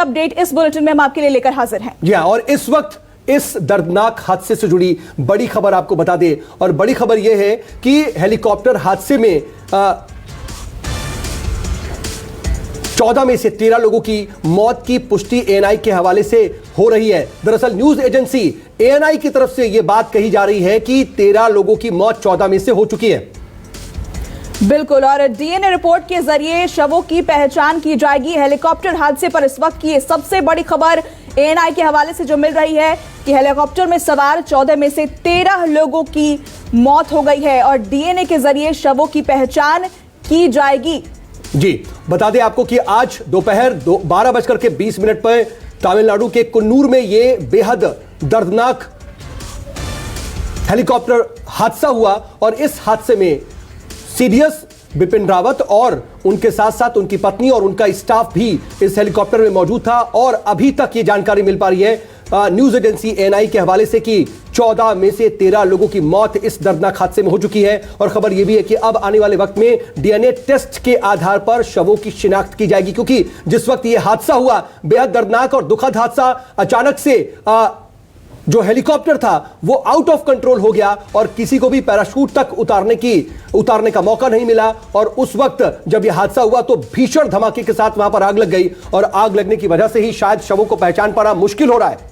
Update इस bulletin में हम आपके लिए लेकर हाजिर हैं। जी हाँ, और इस वक्त इस दर्दनाक हादसे से जुड़ी बड़ी खबर आपको बता दें, और बड़ी खबर यह है कि हेलीकॉप्टर हादसे में 14 में से 13 लोगों की मौत की पुष्टि एएनआई के हवाले से हो रही है। दरअसल न्यूज एजेंसी एएनआई की तरफ से यह बात कही जा रही है कि 13 लोगों की मौत 14 में से हो चुकी है। बिल्कुल, और डीएनए रिपोर्ट के जरिए शवों की पहचान की जाएगी। हेलीकॉप्टर हादसे पर इस वक्त की सबसे बड़ी खबर एएनआई के हवाले से जो मिल रही है कि हेलीकॉप्टर में सवार 14 में से 13 लोगों की मौत हो गई है और डीएनए के जरिए शवों की पहचान की जाएगी। जी, बता दें आपको कि आज दोपहर 12:20 पर तमिलनाडु के कुन्नूर में यह बेहद दर्दनाक हेलीकॉप्टर हादसा हुआ और इस हादसे में सीडीएस बिपिन रावत और उनके साथ साथ उनकी पत्नी और उनका स्टाफ भी इस हेलीकॉप्टर में मौजूद था। और अभी तक ये जानकारी मिल पा रही है न्यूज एजेंसी एएनआई के हवाले से कि 14 में से 13 लोगों की मौत इस दर्दनाक हादसे में हो चुकी है। और खबर यह भी है कि अब आने वाले वक्त में डीएनए टेस्ट के आधार पर शवों की शिनाख्त की जाएगी, क्योंकि जिस वक्त यह हादसा हुआ, बेहद दर्दनाक और दुखद हादसा, अचानक से जो हेलीकॉप्टर था वो आउट ऑफ कंट्रोल हो गया और किसी को भी पैराशूट तक उतारने का मौका नहीं मिला। और उस वक्त जब यह हादसा हुआ तो भीषण धमाके के साथ वहां पर आग लग गई और आग लगने की वजह से ही शायद शवों को पहचान पाना मुश्किल हो रहा है।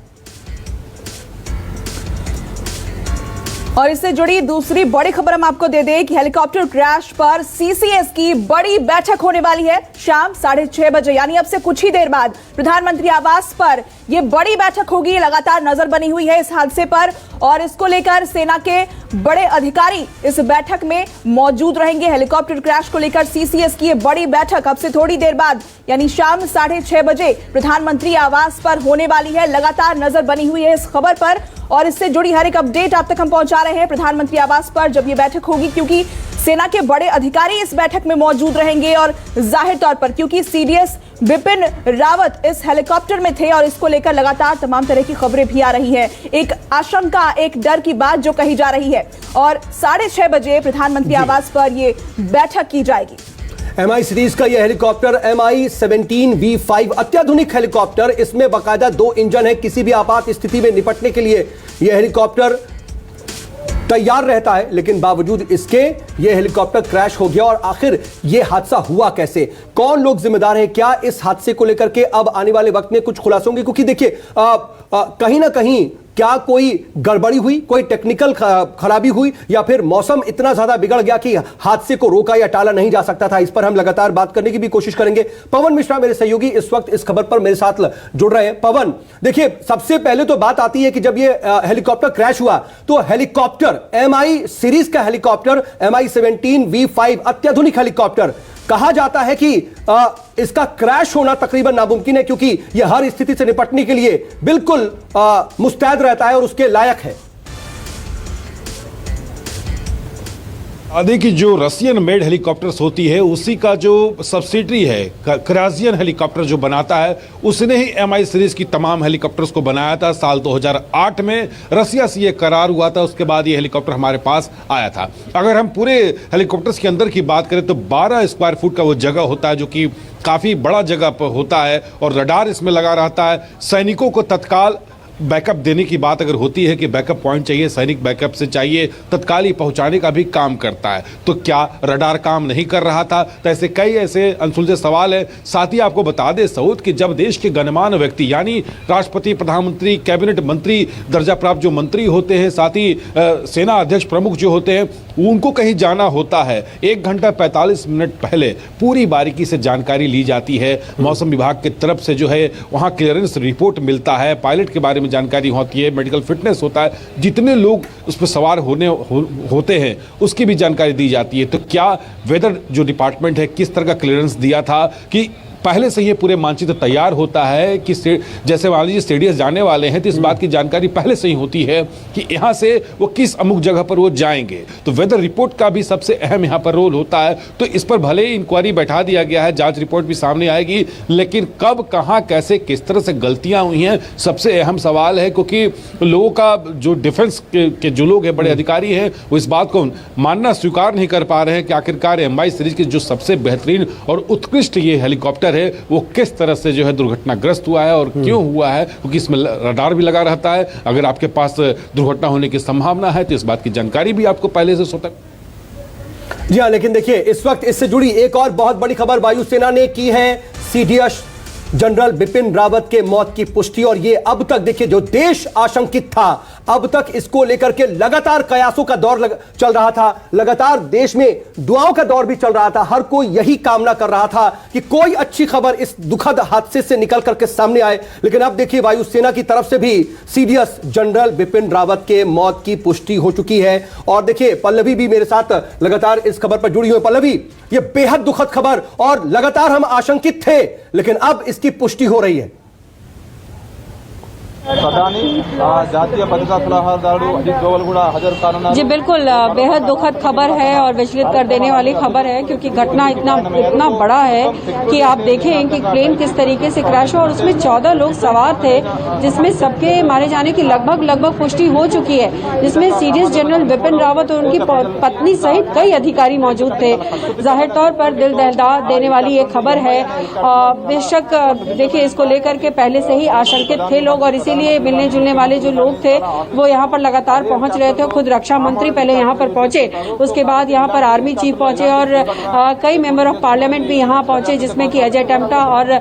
और इससे जुड़ी दूसरी बड़ी खबर हम आपको दे दें कि हेलीकॉप्टर क्रैश पर सीसीएस की बड़ी बैठक होने वाली है। शाम 6:30 बजे यानी अब से कुछ ही देर बाद प्रधानमंत्री आवास पर यह बड़ी बैठक होगी। लगातार नजर बनी हुई है इस हादसे पर और इसको लेकर सेना के बड़े अधिकारी इस बैठक में मौजूद रहेंगे। हेलीकॉप्टर क्रैश को लेकर सीसीएस की यह बड़ी बैठक अब से थोड़ी देर बाद यानी शाम 6:30 बजे प्रधानमंत्री आवास पर होने वाली है। लगातार नजर बनी हुई है इस खबर पर और इससे जुड़ी हर एक अपडेट आप तक हम पहुंचा रहे हैं प्रधानमंत्री आवास पर जब यह बैठक होगी, क्योंकि सेना के बड़े अधिकारी इस बैठक में मौजूद रहेंगे। और जाहिर तौर पर क्योंकि सीडीएस बिपिन रावत इस हेलीकॉप्टर में थे और इसको लेकर लगातार तमाम तरह की खबरें भी आ रही हैं, एक आशंका, एक डर की बात जो कही जा रही है। और 6:30 बजे प्रधानमंत्री आवास पर यह बैठक की जाएगी। MI सीरीज का यह हेलीकॉप्टर Mi-17V5 अत्याधुनिक हेलीकॉप्टर, इसमें बाकायदा 2 इंजन है। किसी भी आपात स्थिति में निपटने के लिए यह हेलीकॉप्टर तैयार रहता है, लेकिन बावजूद इसके यह हेलीकॉप्टर क्रैश हो गया। और आखिर यह हादसा हुआ कैसे, कौन लोग जिम्मेदार हैं, क्या इस हादसे को लेकर के अब आने वाले वक्त में कुछ खुलासे होंगे? क्योंकि देखिए कहीं ना कहीं क्या कोई गड़बड़ी हुई, कोई टेक्निकल खराबी हुई, या फिर मौसम इतना ज्यादा बिगड़ गया कि हादसे को रोका या टाला नहीं जा सकता था? इस पर हम लगातार बात करने की भी कोशिश करेंगे। पवन मिश्रा मेरे सहयोगी इस वक्त इस खबर पर मेरे साथ जुड़ रहे हैं। पवन, देखिए सबसे पहले तो बात आती है कि जब ये हेलीकॉप्टर क्रैश हुआ तो हेलीकॉप्टर MI सीरीज का हेलीकॉप्टर Mi-17V5 अत्याधुनिक हेलीकॉप्टर, कहा जाता है कि इसका क्रैश होना तकरीबन नामुमकिन है, क्योंकि यह हर स्थिति से निपटने के लिए बिल्कुल मुस्तैद रहता है और उसके लायक है। आदि की जो रशियन मेड हेलीकॉप्टर्स होती है उसी का जो सब्सिडरी है क्राजियन हेलीकॉप्टर जो बनाता है, उसने ही MI सीरीज की तमाम हेलीकॉप्टर्स को बनाया था। साल 2008 में रसिया से ये करार हुआ था, उसके बाद ये हेलीकॉप्टर हमारे पास आया था। अगर हम पूरे हेलीकॉप्टर्स के अंदर की बात करें तो 12 स्क्वायर फुट का वो जगह होता है, जो कि काफ़ी बड़ा जगह पर होता है और रडार इसमें लगा रहता है। सैनिकों को तत्काल बैकअप देने की बात अगर होती है कि बैकअप पॉइंट चाहिए, सैनिक बैकअप से चाहिए, तत्काल ही पहुंचाने का भी काम करता है। तो क्या रडार काम नहीं कर रहा था? तो ऐसे कई ऐसे अनसुलझे सवाल है। साथ ही आपको बता दें सऊद कि जब देश के गणमान्य व्यक्ति यानी राष्ट्रपति, प्रधानमंत्री, कैबिनेट मंत्री दर्जा प्राप्त जो मंत्री होते हैं, साथ ही सेना अध्यक्ष प्रमुख जो होते हैं, उनको कहीं जाना होता है 1 घंटा 45 मिनट पहले पूरी बारीकी से जानकारी ली जाती है। मौसम विभाग की तरफ से जो है वहाँ क्लियरेंस रिपोर्ट मिलता है, पायलट के बारे में जानकारी होती है, मेडिकल फिटनेस होता है, जितने लोग उस पर सवार होते हैं उसकी भी जानकारी दी जाती है। तो क्या वेदर जो डिपार्टमेंट है किस तरह का क्लियरेंस दिया था कि पहले से ये पूरे मानचित्र तैयार होता है कि जैसे मान लीजिए स्टेडियस जाने वाले हैं तो इस बात की जानकारी पहले से ही होती है कि यहाँ से वो किस अमुक जगह पर वो जाएंगे। तो वेदर रिपोर्ट का भी सबसे अहम यहाँ पर रोल होता है। तो इस पर भले ही इंक्वायरी बैठा दिया गया है, जांच रिपोर्ट भी सामने आएगी, लेकिन कब, कहाँ, कैसे, किस तरह से गलतियाँ हुई हैं, सबसे अहम सवाल है। क्योंकि लोगों का जो डिफेंस के जो लोग हैं, बड़े अधिकारी हैं, वो इस बात को मानना स्वीकार नहीं कर पा रहे हैं कि आखिरकार MI सीरीज की जो सबसे बेहतरीन और उत्कृष्ट ये हेलीकॉप्टर हेलीकॉप्टर है वो किस तरह से जो है दुर्घटनाग्रस्त हुआ है और क्यों हुआ है, क्योंकि इसमें रडार भी लगा रहता है। अगर आपके पास दुर्घटना होने की संभावना है तो इस बात की जानकारी भी आपको पहले से सतर्क। जी हाँ, लेकिन देखिए इस वक्त इससे जुड़ी एक और बहुत बड़ी खबर वायुसेना ने की है। सीडीएस जनरल बिपिन रावत के मौत की पुष्टि, और ये अब तक देखिए जो देश आशंकित था, अब तक इसको लेकर के लगातार कयासों का दौर चल रहा था, लगातार देश में दुआओं का दौर भी चल रहा था। हर कोई यही कामना कर रहा था कि कोई अच्छी खबर इस दुखद हादसे से निकल करके सामने आए। लेकिन अब देखिए वायुसेना की तरफ से भी सीडीएस जनरल बिपिन रावत के मौत की पुष्टि हो चुकी है। और देखिए पल्लवी भी मेरे साथ लगातार इस खबर पर जुड़ी हुई। पल्लवी, ये बेहद दुखद खबर, और लगातार हम आशंकित थे, लेकिन अब इसकी पुष्टि हो रही है। जातीय भद्रता सलाहदार अजित डोवल కూడా हाजिर కానున్నారు। जी बिल्कुल, बेहद दुखद खबर है और विचलित कर देने वाली खबर है, क्योंकि घटना इतना बड़ा है कि आप देखें कि प्लेन किस तरीके से क्रैश हुआ और उसमें 14 लोग सवार थे, जिसमें सबके मारे जाने की लगभग पुष्टि हो चुकी है, जिसमें सीडीएस जनरल बिपिन रावत और उनकी पत्नी सहित कई अधिकारी मौजूद थे। जाहिर तौर पर दिल दहला देने वाली ये खबर है। बेशक देखिए इसको लेकर के पहले से ही आशंकित थे लोग, और इसीलिए मिलने जुलने वाले जो लोग थे वो यहाँ पर लगातार पहुंच रहे थे। खुद रक्षा मंत्री पहले यहाँ पर पहुंचे, उसके बाद यहाँ पर आर्मी चीफ पहुंचे और कई मेंबर ऑफ पार्लियामेंट भी यहाँ पहुंचे, जिसमें कि अजय टम्टा और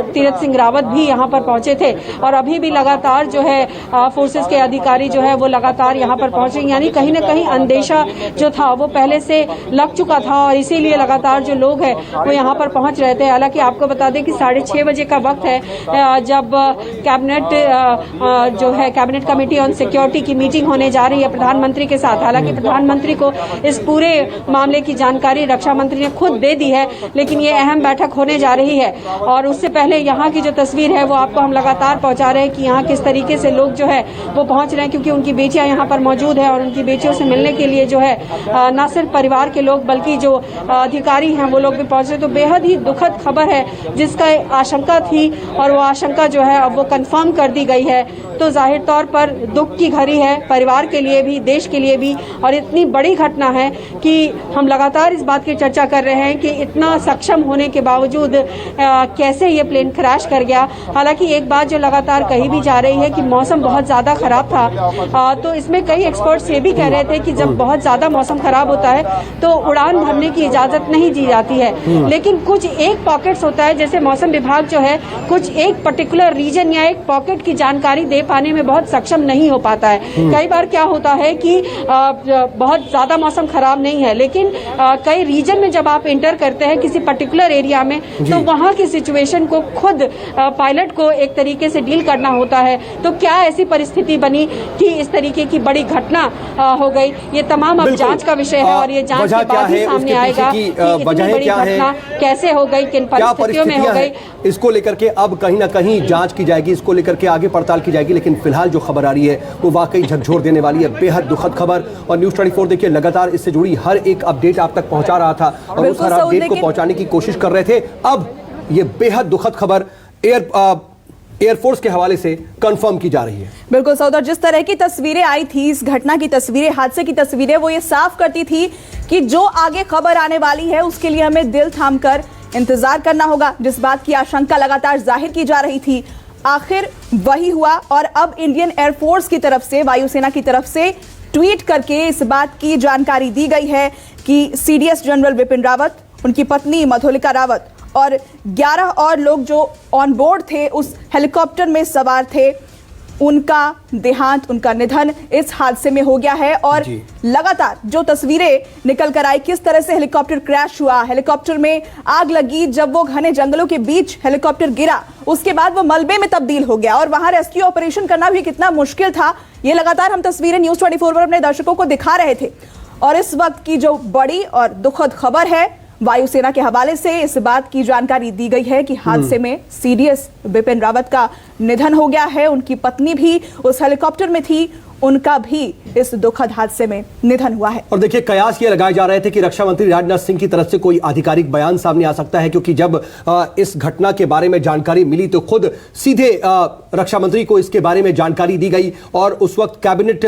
तीरथ सिंह रावत भी यहाँ पर पहुंचे थे। और अभी भी लगातार जो है फोर्सेस के अधिकारी जो है वो लगातार यहाँ पर पहुंचे, यानी कहीं न कहीं अंदेशा जो था वो पहले से लग चुका था, और इसीलिए लगातार जो लोग हैं वो यहाँ पर पहुंच रहे थे। हालांकि आपको बता दें कि 6:30 बजे का वक्त है जब जो है कैबिनेट कमेटी ऑन सिक्योरिटी की मीटिंग होने जा रही है प्रधानमंत्री के साथ। हालांकि प्रधानमंत्री को इस पूरे मामले की जानकारी रक्षा मंत्री ने खुद दे दी है, लेकिन ये अहम बैठक होने जा रही है। और उससे पहले यहाँ की जो तस्वीर है वो आपको हम लगातार पहुंचा रहे हैं कि यहाँ किस तरीके से लोग जो है वो पहुंच रहे हैं, क्योंकि उनकी बेटियां यहाँ पर मौजूद है और उनकी बेटियों से मिलने के लिए जो है न सिर्फ परिवार के लोग बल्कि जो अधिकारी हैं वो लोग भी पहुंच रहे। तो बेहद ही दुखद खबर है, जिसका आशंका थी और वो आशंका जो है अब वो कंफर्म कर दी गई है। तो जाहिर तौर पर दुख की घड़ी है परिवार के लिए भी, देश के लिए भी, और इतनी बड़ी घटना है कि हम लगातार इस बात की चर्चा कर रहे हैं कि इतना सक्षम होने के बावजूद कैसे ये प्लेन क्रैश कर गया। हालांकि एक बात जो लगातार कही भी जा रही है कि मौसम बहुत ज्यादा खराब था, तो इसमें कई एक्सपर्ट्स ये भी कह रहे थे कि जब बहुत ज्यादा मौसम खराब होता है तो उड़ान भरने की इजाजत नहीं दी जाती है। लेकिन कुछ एक पॉकेट्स होता है, जैसे मौसम विभाग जो है कुछ एक पर्टिकुलर रीजन या एक पॉकेट की जानकारी दे पाने में बहुत सक्षम नहीं हो पाता है। कई बार क्या होता है कि बहुत ज्यादा मौसम खराब नहीं है, लेकिन कई रीजन में जब आप इंटर करते हैं किसी पर्टिकुलर एरिया में, तो वहां की सिचुएशन को खुद पायलट को एक तरीके से डील करना होता है। तो क्या ऐसी परिस्थिति बनी कि इस तरीके की बड़ी घटना हो गई, ये तमाम अब जांच का विषय है और ये जांच के बाद ही सामने आएगा कि इतनी बड़ी घटना कैसे हो गई, किन परिस्थितियों में हो गई। इसको लेकर के अब कहीं ना कहीं जांच की जाएगी, इसको लेकर के आगे पड़ताल की जाएगी। लेकिन फिलहाल जो खबर आ रही है वो वाकई झकझोर देने वाली है, बेहद दुखद खबर। और न्यूज़ 24 देखिए लगातार इससे जुड़ी हर एक अपडेट आप तक पहुंचा रहा था और उस हर अपडेट को पहुंचाने की कोशिश कर रहे थे। अब ये बेहद दुखद खबर एयरफोर्स के हवाले से कंफर्म की जा रही है। बिल्कुल सौदर, जिस तरह की तस्वीरें आई थी, इस घटना की तस्वीरें, हादसे की तस्वीरें, वो ये साफ करती थी कि जो आगे खबर आने वाली है उसके लिए हमें दिल थामकर इंतजार करना होगा। जिस बात की आशंका लगातार जाहिर की जा रही थी, आखिर वही हुआ। और अब इंडियन एयरफोर्स की तरफ से, वायुसेना की तरफ से ट्वीट करके इस बात की जानकारी दी गई है कि सीडीएस जनरल बिपिन रावत, उनकी पत्नी मधुलिका रावत और 11 और लोग जो ऑन बोर्ड थे, उस हेलीकॉप्टर में सवार थे, उनका देहांत, उनका निधन इस हादसे में हो गया है। और लगातार जो तस्वीरें निकल कर आई, किस तरह से हेलीकॉप्टर क्रैश हुआ, हेलीकॉप्टर में आग लगी, जब वो घने जंगलों के बीच हेलीकॉप्टर गिरा, उसके बाद वो मलबे में तब्दील हो गया और वहां रेस्क्यू ऑपरेशन करना भी कितना मुश्किल था, ये लगातार हम तस्वीरें न्यूज़ 24 पर अपने दर्शकों को दिखा रहे थे। और इस वक्त की जो बड़ी और दुखद खबर है, वायुसेना के हवाले से इस बात की जानकारी दी गई है कि हादसे में सीडीएस बिपिन रावत का निधन हो गया है। उनकी पत्नी भी उस हेलीकॉप्टर में थी, उनका भी इस दुखद हादसे में निधन हुआ है। और देखिए कयास ये लगाए जा रहे थे कि रक्षा मंत्री राजनाथ सिंह की तरफ से कोई आधिकारिक बयान सामने आ सकता है, क्योंकि जब इस घटना के बारे में जानकारी मिली तो खुद सीधे रक्षा मंत्री को इसके बारे में जानकारी दी गई और उस वक्त कैबिनेट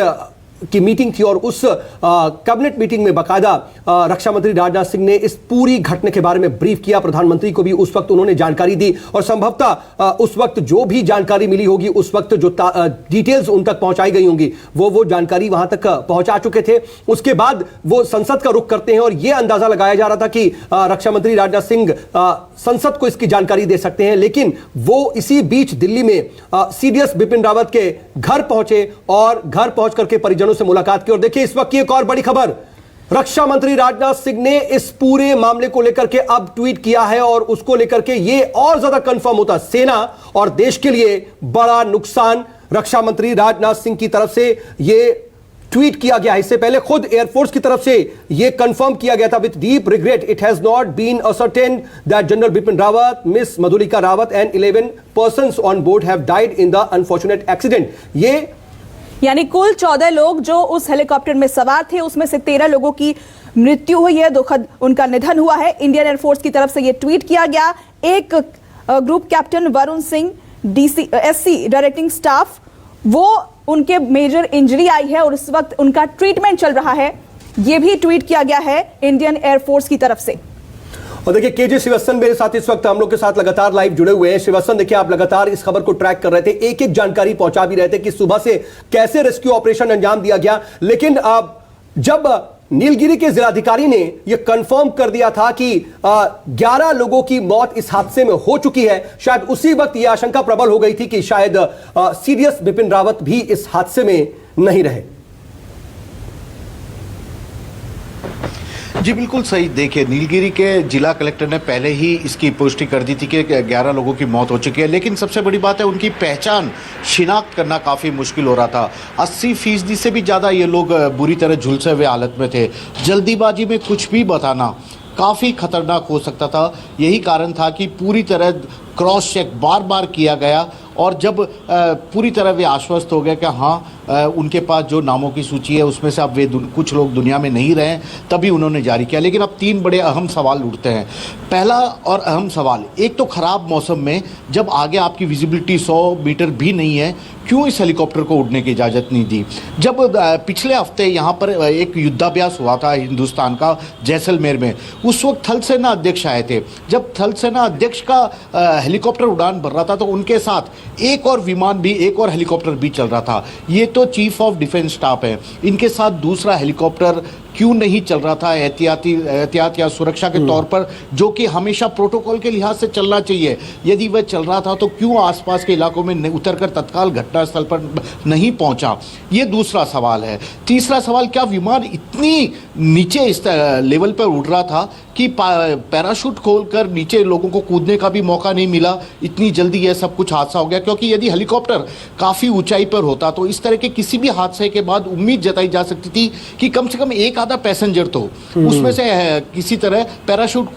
की मीटिंग थी और उस कैबिनेट मीटिंग में बाकायदा रक्षा मंत्री राजनाथ सिंह ने इस पूरी घटना के बारे में ब्रीफ किया। प्रधानमंत्री को भी उस वक्त उन्होंने जानकारी दी और संभवतः उस वक्त जो भी जानकारी मिली होगी, उस वक्त जो डिटेल्स उन तक पहुंचाई गई होंगी, वो जानकारी वहां तक पहुंचा चुके थे। उसके बाद वो संसद का रुख करते हैं और यह अंदाजा लगाया जा रहा था कि रक्षा मंत्री राजनाथ सिंह संसद को इसकी जानकारी दे सकते हैं, लेकिन वो इसी बीच दिल्ली में सीडीएस बिपिन रावत के घर पहुंचे और घर पहुंच करके परिजनों से मुलाकात की। और देखिए इस वक्त की एक और बड़ी खबर, रक्षा मंत्री राजनाथ सिंह ने इस पूरे मामले को लेकर के अब ट्वीट किया है और उसको लेकर के ये और ज्यादा कंफर्म होता, सेना और देश के लिए बड़ा नुकसान रक्षा मंत्री राजनाथ सिंह की तरफ से ये ट्वीट किया गया है। इससे पहले खुद एयरफोर्स की तरफ से यह कंफर्म किया गया था, with deep regret it has not been ascertained that General Bipin Rawat, Miss Madhulika Rawat and 11 persons on board have died in the unfortunate accident. ये यानी कुल 14 लोग जो उस हेलीकॉप्टर में सवार थे, उसमें से 13 लोगों की मृत्यु हुई है, दुखद उनका निधन हुआ है। इंडियन एयरफोर्स की तरफ से यह ट्वीट किया गया। एक group captain Varun Singh SC directing staff, वो उनके मेजर इंजरी आई है और इस वक्त उनका ट्रीटमेंट चल रहा है, यह भी ट्वीट किया गया है इंडियन एयरफोर्स की तरफ से। और देखिए केजे श्रीवास्तव मेरे साथ इस वक्त हम लोग के साथ लगातार लाइव जुड़े हुए हैं। श्रीवास्तव, देखिए आप लगातार इस खबर को ट्रैक कर रहे थे, एक एक जानकारी पहुंचा भी रहे थे कि सुबह से कैसे रेस्क्यू ऑपरेशन अंजाम दिया गया, लेकिन जब नीलगिरी के जिलाधिकारी ने यह कंफर्म कर दिया था कि 11 लोगों की मौत इस हादसे में हो चुकी है, शायद उसी वक्त यह आशंका प्रबल हो गई थी कि शायद सीडीएस बिपिन रावत भी इस हादसे में नहीं रहे। जी बिल्कुल सही। देखिए नीलगिरी के जिला कलेक्टर ने पहले ही इसकी पुष्टि कर दी थी कि 11 लोगों की मौत हो चुकी है, लेकिन सबसे बड़ी बात है उनकी पहचान शिनाख्त करना काफ़ी मुश्किल हो रहा था। 80% से भी ज़्यादा ये लोग बुरी तरह झुलसे हुए हालत में थे। जल्दीबाजी में कुछ भी बताना काफ़ी खतरनाक हो सकता था। यही कारण था कि पूरी तरह क्रॉस चेक बार बार किया गया और जब पूरी तरह वे आश्वस्त हो गए कि हाँ उनके पास जो नामों की सूची है उसमें से अब वे कुछ लोग दुनिया में नहीं रहे, तभी उन्होंने जारी किया। लेकिन अब 3 बड़े अहम सवाल उठते हैं। पहला और अहम सवाल, एक तो ख़राब मौसम में जब आगे आपकी विजिबिलिटी 100 मीटर भी नहीं है, क्यों इस हेलीकॉप्टर को उड़ने की इजाज़त नहीं दी? जब पिछले हफ्ते यहाँ पर एक युद्धाभ्यास हुआ था हिंदुस्तान का जैसलमेर में, उस वक्त थल सेना अध्यक्ष आए थे। जब थल सेना अध्यक्ष का हेलीकॉप्टर उड़ान भर रहा था तो उनके साथ एक और विमान भी, एक और हेलीकॉप्टर भी चल रहा था। ये तो चीफ ऑफ डिफेंस स्टाफ है, इनके साथ दूसरा हेलीकॉप्टर क्यों नहीं चल रहा था एहतियात या सुरक्षा के तौर पर, जो कि हमेशा प्रोटोकॉल के लिहाज से चलना चाहिए? यदि वह चल रहा था तो क्यों आसपास के इलाकों में उतरकर तत्काल घटनास्थल पर नहीं पहुंचा? ये दूसरा सवाल है। तीसरा सवाल, क्या विमान इतनी नीचे इस लेवल पर उड़ रहा था कि पैराशूट खोलकर नीचे लोगों को कूदने का भी मौका नहीं मिला? इतनी जल्दी यह सब कुछ हादसा हो गया, क्योंकि यदि हेलीकॉप्टर काफ़ी ऊंचाई पर होता तो इस तरह के किसी भी हादसे के बाद उम्मीद जताई जा सकती थी कि कम से कम एक आधा पैसेंजर तो उसमें से किसी तरह पैराशूट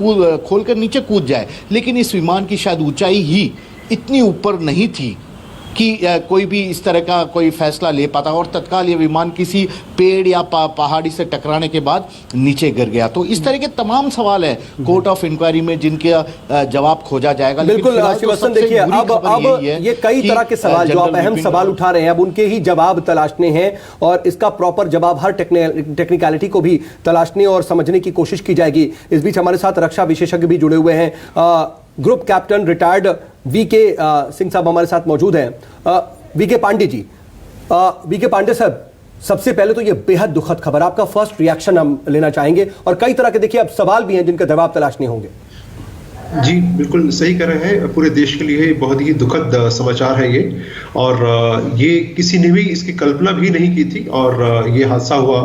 खोलकर नीचे कूद जाए। लेकिन इस विमान की शायद ऊंचाई ही इतनी ऊपर नहीं थी कि कोई भी इस तरह का कोई फैसला ले पाता, और तत्काल ये विमान किसी पेड़ या पहाड़ी से टकराने के बाद नीचे गिर गया। तो इस तरह के तमाम सवाल है कोर्ट ऑफ इंक्वायरी में जिनके जवाब खोजा जाएगा। बिल्कुल श्रीवास्तव, देखिए अब ये कई तरह के सवाल जो आप अहम सवाल उठा रहे हैं, अब उनके ही जवाब तलाशने हैं और इसका प्रॉपर जवाब हर टेक्निकलिटी को भी तलाशने और समझने की कोशिश की जाएगी। इस बीच हमारे साथ रक्षा विशेषज्ञ भी जुड़े हुए हैं। Group captain retired V K Singh साहब हमारे साथ मौजूद हैं। वीके पांडे जी, वीके पांडे साहब, सबसे पहले तो ये बेहद दुखद खबर, आपका फर्स्ट रिएक्शन हम लेना चाहेंगे। और कई तरह के देखिए अब सवाल भी हैं जिनका जवाब तलाशने होंगे। जी बिल्कुल सही कह रहे हैं, पूरे देश के लिए बहुत ही दुखद समाचार है ये, और ये किसी ने भी इसकी कल्पना भी नहीं की थी, और ये हादसा हुआ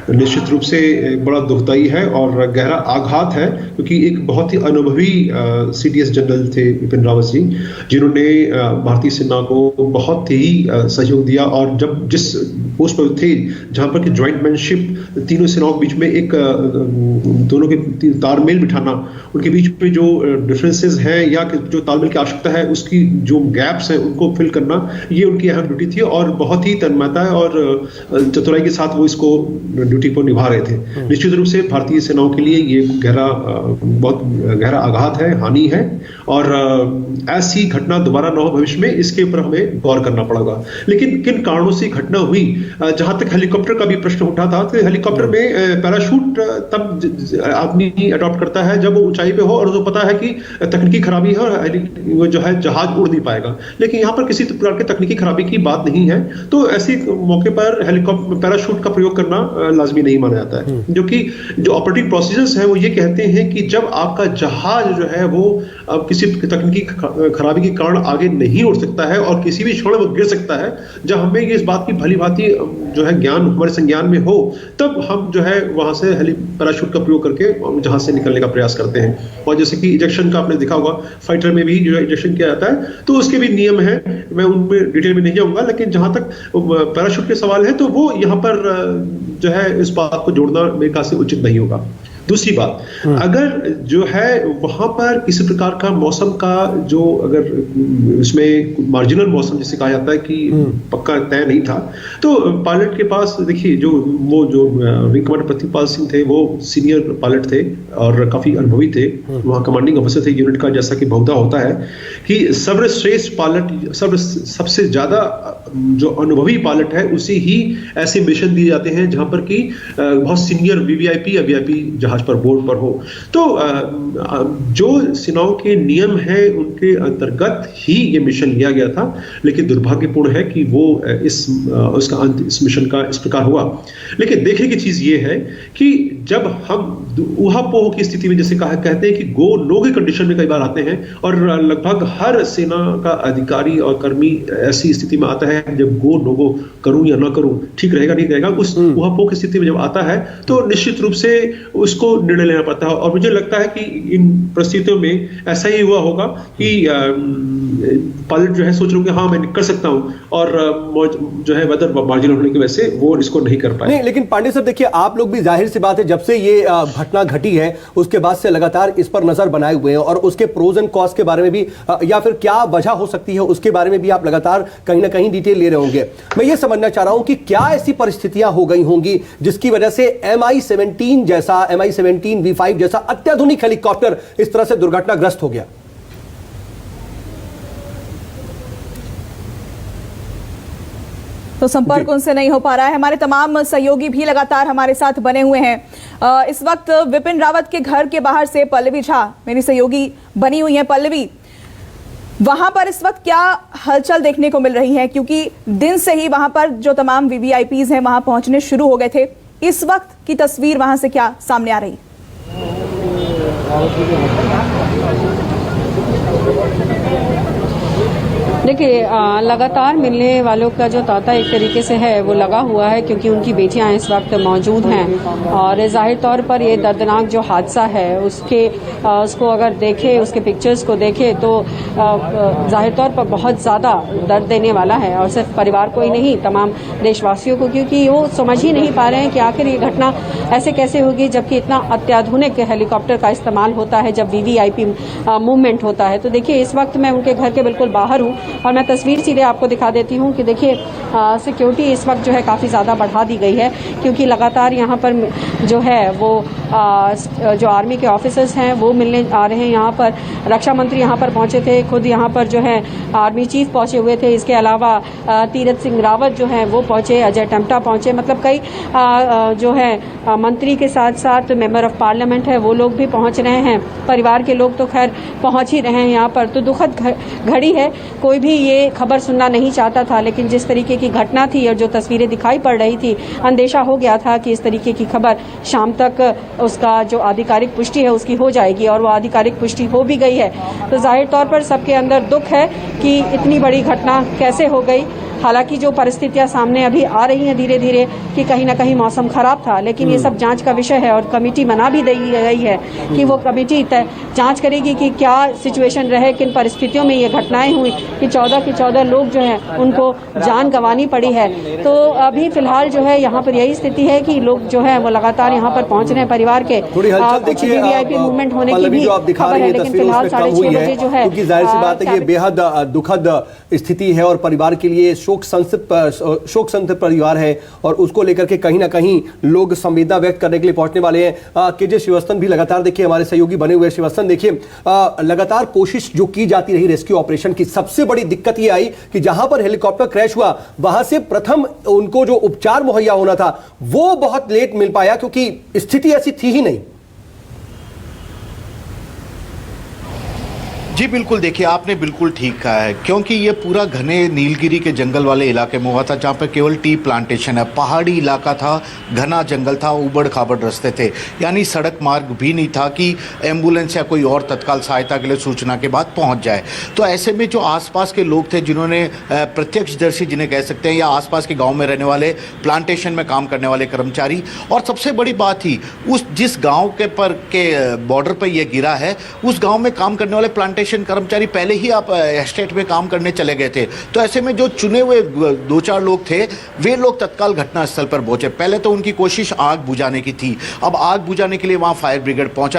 निश्चित रूप से बड़ा दुखदाई है और गहरा आघात है, क्योंकि एक बहुत ही अनुभवी सीडीएस जनरल थे बिपिन रावत जी, जिन्होंने भारतीय सेना को बहुत ही सहयोग दिया, और जब जिस पोस्ट पर थे जहां पर कि ज्वाइंटमैनशिप तीनों सेनाओं के बीच में एक दोनों के तालमेल बिठाना, उनके बीच में जो डिफरेंसेस हैं या जो तालमेल की आवश्यकता है उसकी जो गैप्स हैं उनको फिल करना, ये उनकी अहम ड्यूटी थी और बहुत ही तन्मयता और चतुराई के साथ वो इसको ड्यूटी को निभा रहे थे। निश्चित रूप से भारतीय सेनाओं के लिए ये बहुत गहरा आघात है, हानि है और ऐसी घटना दोबारा न हो भविष्य में, इसके ऊपर हमें गौर करना पड़ेगा। लेकिन किन कारणों से घटना हुई, जहां तक हेलीकॉप्टर का भी प्रश्न उठा था, तो हेलीकॉप्टर में पैराशूट तब आदमी अडॉप्ट करता है जब वो ऊंचाई पे हो और उसको पता है कि तकनीकी खराबी है और वो जो है जहाज उड़ नहीं पाएगा। लेकिन यहाँ पर किसी प्रकार की तकनीकी खराबी की बात नहीं है, तो ऐसे मौके पर हेलीकॉप्टर पैराशूट का प्रयोग करना लाजमी नहीं माना जाता है। जो कि जो ऑपरेटिंग प्रोसीजर्स है वो ये कहते हैं कि जब आपका जहाज जो है वो किसी तकनीकी खराबी के कारण आगे नहीं उड़ सकता है और किसी भी क्षण वो गिर सकता है, जब हमें इस बात की भली भांति जो है ज्ञान हमारे संज्ञान में हो, तब हम जो है वहां से पैराशूट का प्रयोग करके जहाज से निकलने का प्रयास करते हैं। और जैसे कि इजेक्शन का आपने देखा होगा, फाइटर में भी जो है इजेक्शन किया जाता है, तो उसके भी नियम है, मैं उनमें डिटेल में नहीं जाऊंगा। लेकिन जहां तक पैराशूट के सवाल है तो वो यहाँ पर जो है इस बात को जोड़ना मेरे ख्याल से उचित नहीं होगा। दूसरी बात, अगर जो है वहां पर किसी प्रकार का मौसम का जो अगर इसमें मार्जिनल मौसम जिसे कहा जाता है कि पक्का तय नहीं था, तो पायलट के पास देखिए जो विंग कमांडर प्रतिपाल सिंह थे, वो सीनियर पायलट थे और काफी अनुभवी थे, वहां कमांडिंग ऑफिसर थे यूनिट का। जैसा कि बहुधा होता है कि सर्वश्रेष्ठ पायलट, सबसे ज्यादा जो अनुभवी पायलट है उसी ही ऐसे मिशन दिए जाते हैं जहां पर कि बहुत सीनियर वीवीआईपी या वीआईपी जहाज पर बोर्ड पर हो। तो जो सेनाओं के नियम हैं उनके अंतर्गत ही ये मिशन लिया गया था, लेकिन दुर्भाग्यपूर्ण है कि वो उसका अंत इस मिशन का इस प्रकार हुआ। लेकिन देखने की चीज ये है कि जब हम ऊहापोह की स्थिति में, जैसे कहते हैं कि गो नो की कंडीशन में कई बार आते हैं, और लगभग हर सेना का अधिकारी और कर्मी ऐसी स्थिति में आता है जब गो नो गो करूं या ना करूं, ठीक रहेगा नहीं रहेगा, उस ऊहापोह की स्थिति में जब आता है तो निश्चित रूप से उसको निर्णय लेना पड़ता है। और मुझे लगता है कि इन परिस्थितियों में ऐसा ही हुआ होगा कि पायलट जो है सोच रहे कि हाँ मैं कर सकता हूं, और जो है वेदर मार्जिनल होने की वजह से वो इसको नहीं कर पाए। नहीं, लेकिन पांडे सर देखिए, आप लोग भी जाहिर सी बात है जब से ये घटना घटी है उसके बाद से लगातार इस पर नजर बनाए हुए हैं, और उसके प्रोज एंड कॉस्ट के बारे में भी या फिर क्या वजह हो सकती है उसके बारे में भी आप लगातार कहीं ना कहीं डिटेल ले रहे होंगे। मैं ये समझना चाह रहा हूं कि क्या ऐसी परिस्थितियां हो गई होंगी जिसकी वजह से MI-17 जैसा, MI-17 V5 जैसा अत्याधुनिक हेलीकॉप्टर इस तरह से दुर्घटनाग्रस्त हो गया। तो संपर्क उनसे नहीं हो पा रहा है। हमारे तमाम सहयोगी भी लगातार हमारे साथ बने हुए हैं। इस वक्त विपिन रावत के घर के बाहर से पल्लवी झा मेरी सहयोगी बनी हुई है। पल्लवी, वहां पर इस वक्त क्या हलचल देखने को मिल रही है? क्योंकि दिन से ही वहां पर जो तमाम VVIPs हैं वहां पहुंचने शुरू हो गए थे। इस वक्त की तस्वीर वहां से क्या सामने आ रही? देखिए, लगातार मिलने वालों का जो तांता एक तरीके से है वो लगा हुआ है, क्योंकि उनकी बेटियां इस वक्त मौजूद हैं। और जाहिर तौर पर ये दर्दनाक जो हादसा है उसको अगर देखें, उसके पिक्चर्स को देखें तो जाहिर तौर पर बहुत ज़्यादा दर्द देने वाला है, और सिर्फ परिवार को ही नहीं तमाम देशवासियों को, क्योंकि वो समझ ही नहीं पा रहे हैं कि आखिर ये घटना ऐसे कैसे होगी जबकि इतना अत्याधुनिक हेलीकॉप्टर का इस्तेमाल होता है जब VVIP मूवमेंट होता है। तो देखिए, इस वक्त मैं उनके घर के बिल्कुल बाहर हूँ और मैं तस्वीर सीधे आपको दिखा देती हूँ कि देखिए सिक्योरिटी इस वक्त जो है काफ़ी ज़्यादा बढ़ा दी गई है, क्योंकि लगातार यहाँ पर जो है वो जो आर्मी के ऑफिसर्स हैं वो मिलने आ रहे हैं। यहाँ पर रक्षा मंत्री यहाँ पर पहुँचे थे, खुद यहाँ पर जो है आर्मी चीफ पहुँचे हुए थे। इसके अलावा तीरथ सिंह रावत जो है वो पहुँचे, अजय टम्टा पहुँचे, मतलब कई जो है मंत्री के साथ साथ मेंबर ऑफ पार्लियामेंट है वो लोग भी पहुँच रहे हैं। परिवार के लोग तो खैर पहुँच ही रहे हैं यहाँ पर। तो दुखद घड़ी है, कोई भी ये खबर सुनना नहीं चाहता था, लेकिन जिस तरीके की घटना थी और जो तस्वीरें दिखाई पड़ रही थी, अंदेशा हो गया था कि इस तरीके की खबर शाम तक उसका जो आधिकारिक पुष्टि है उसकी हो जाएगी, और वो आधिकारिक पुष्टि हो भी गई है। तो जाहिर तौर पर सबके अंदर दुख है कि इतनी बड़ी घटना कैसे हो गई। हालांकि जो परिस्थितियां सामने अभी आ रही हैं धीरे धीरे कि कहीं ना कहीं मौसम खराब था, लेकिन ये सब जांच का विषय है और कमेटी बना भी दी गई है कि वो कमेटी जांच करेगी कि क्या सिचुएशन रहे, किन परिस्थितियों में ये घटनाएं हुई कि 14 के 14 लोग जो हैं उनको जान गंवानी पड़ी है। तो अभी फिलहाल जो है यहाँ पर यही स्थिति है कि लोग जो है वो लगातार यहाँ पर पहुंच रहे हैं परिवार के। कुछ वीवीआईपी मूवमेंट होने की भी खबर है, लेकिन फिलहाल 6:30 बजे जो है, क्योंकि जाहिर सी बात है ये बेहद दुखद स्थिति है और परिवार के लिए शोक संतप्त परिवार है और उसको लेकर के कहीं ना कहीं लोग संवेदना व्यक्त करने के लिए पहुंचने वाले हैं। केजे श्रीवास्तव भी लगातार देखिए हमारे सहयोगी बने हुए। श्रीवास्तव देखिए लगातार कोशिश जो की जाती रही रेस्क्यू ऑपरेशन की, सबसे बड़ी दिक्कत ये आई कि जहां पर हेलीकॉप्टर क्रैश हुआ वहां से प्रथम उनको जो उपचार मुहैया होना था वो बहुत लेट मिल पाया क्योंकि स्थिति ऐसी थी ही नहीं। जी बिल्कुल, देखिए आपने बिल्कुल ठीक कहा है, क्योंकि ये पूरा घने नीलगिरी के जंगल वाले इलाके में हुआ था जहाँ पे केवल टी प्लांटेशन है, पहाड़ी इलाका था, घना जंगल था, उबड़ खाबड़ रास्ते थे, यानी सड़क मार्ग भी नहीं था कि एम्बुलेंस या कोई और तत्काल सहायता के लिए सूचना के बाद पहुँच जाए। तो ऐसे में जो आसपास के लोग थे जिन्होंने प्रत्यक्षदर्शी जिन्हें कह सकते हैं या आसपास के गाँव में रहने वाले प्लांटेशन में काम करने वाले कर्मचारी, और सबसे बड़ी बात थी उस जिस गाँव के बॉर्डर पर यह गिरा है उस गाँव में काम करने वाले प्लांटेशन कर्मचारी पहले ही आप एस्टेट में काम करने चले गए थे। तो ऐसे में जो चुने हुए 2-4 लोग थे वे लोग तत्काल घटनास्थल पर पहुंचे। पहले तो उनकी कोशिश आग बुझाने की थी, अब आग बुझाने के लिए वहां फायर ब्रिगेड पहुंच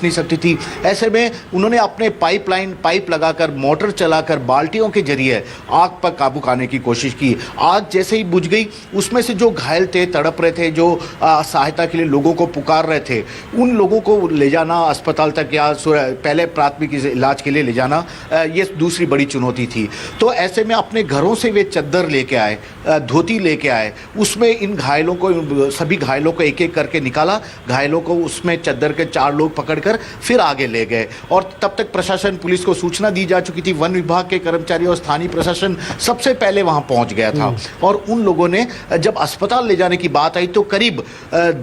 नहीं सकती थी। ऐसे में उन्होंने अपने पाइप लगाकर मोटर चलाकर बाल्टियों के जरिए आग पर काबू पाने की कोशिश की। आग जैसे ही बुझ गई उसमें से जो घायल थे, तड़प रहे थे, जो सहायता के लिए लोगों को पुकार रहे थे, उन लोगों को ले जाना अस्पताल तक या पहले प्राथमिक इलाज के लिए ले जाना, ये दूसरी बड़ी चुनौती थी। तो ऐसे में अपने घरों से वे चद्दर लेके आए, धोती लेके आए, उसमें इन घायलों को, सभी घायलों को एक एक करके निकाला, घायलों को उसमें चद्दर के 4 लोग पकड़कर फिर आगे ले गए। और तब तक प्रशासन, पुलिस को सूचना दी जा चुकी थी, वन विभाग के कर्मचारी और स्थानीय प्रशासन सबसे पहले वहां पहुंच गया था। और उन लोगों ने जब अस्पताल ले जाने की बात आई तो करीब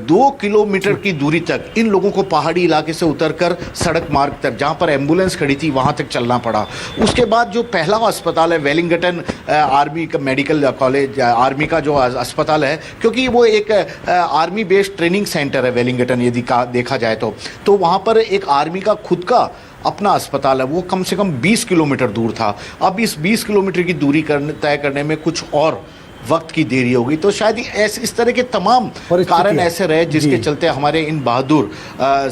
2 किलोमीटर की दूरी तक इन लोगों को पहाड़ी इलाके से उतरकर सड़क मार्ग तक जहां पर एम्बुलेंस खड़ी थी वहां तक चलना पड़ा। उसके बाद जो पहला अस्पताल है वेलिंगटन आर्मी का मेडिकल कॉलेज, आर्मी का जो अस्पताल है, क्योंकि वो एक आर्मी बेस्ड ट्रेनिंग सेंटर है वेलिंगटन, यदि देखा जाए तो वहां पर एक आर्मी का खुद का अपना अस्पताल है, वो कम से कम 20 किलोमीटर दूर था। अब इस 20 किलोमीटर की दूरी तय करने में कुछ और वक्त की देरी हो गई। तो शायद इस तरह के तमाम कारण ऐसे रहे जिसके चलते हमारे इन बहादुर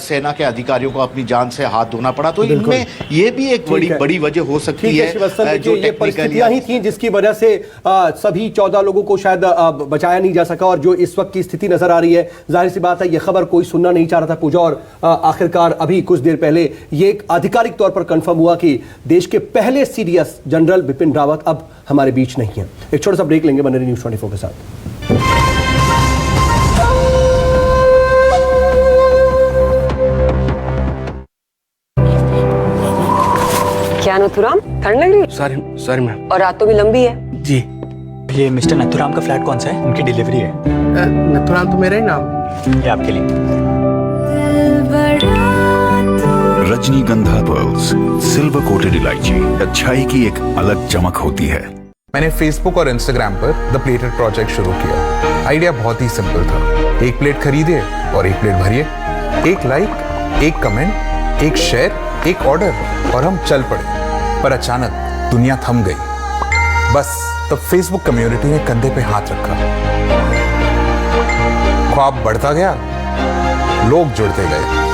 सेना के अधिकारियों को अपनी जान से हाथ धोना पड़ा। तो इनमें ये भी एक बड़ी वजह हो सकती है जो ये परिस्थितियां ही थी जिसकी वजह से सभी 14 लोगों को शायद बचाया नहीं जा सका। और जो इस वक्त की स्थिति नजर आ रही है, जाहिर सी बात है ये खबर कोई सुनना नहीं चाह रहा था पूजा, और आखिरकार अभी कुछ देर पहले ये एक आधिकारिक तौर पर कंफर्म हुआ कि देश के पहले सीडीएस जनरल बिपिन रावत अब हमारे बीच नहीं है। एक छोटा सा ब्रेक लेंगे बने न्यूज़ 24 के साथ। क्या नथुराम, ठंड लग रही है? Sorry ma'am. और रात तो भी लंबी है। जी। ये मिस्टर नथुराम का फ्लैट कौन सा है? उनकी डिलीवरी है। नथुराम तो मेरा ही नाम। ये आपके लिए। रजनीगंधा पर्ल्स, सिल्वर कोटेड इलायची, अच्छाई की एक अलग चमक होती है। मैंने फेसबुक और इंस्टाग्राम पर द प्लेटेड प्रोजेक्ट शुरू किया। आइडिया बहुत ही सिंपल था, 1 प्लेट खरीदिए और 1 प्लेट भरिए, 1 लाइक, 1 कमेंट, 1 शेयर, 1 ऑर्डर, और हम चल पड़े। पर अचानक दुनिया थम गई। बस तब फेसबुक कम्युनिटी ने कंधे पे हाथ रखा, ख्वाब बढ़ता गया, लोग जुड़ते गए।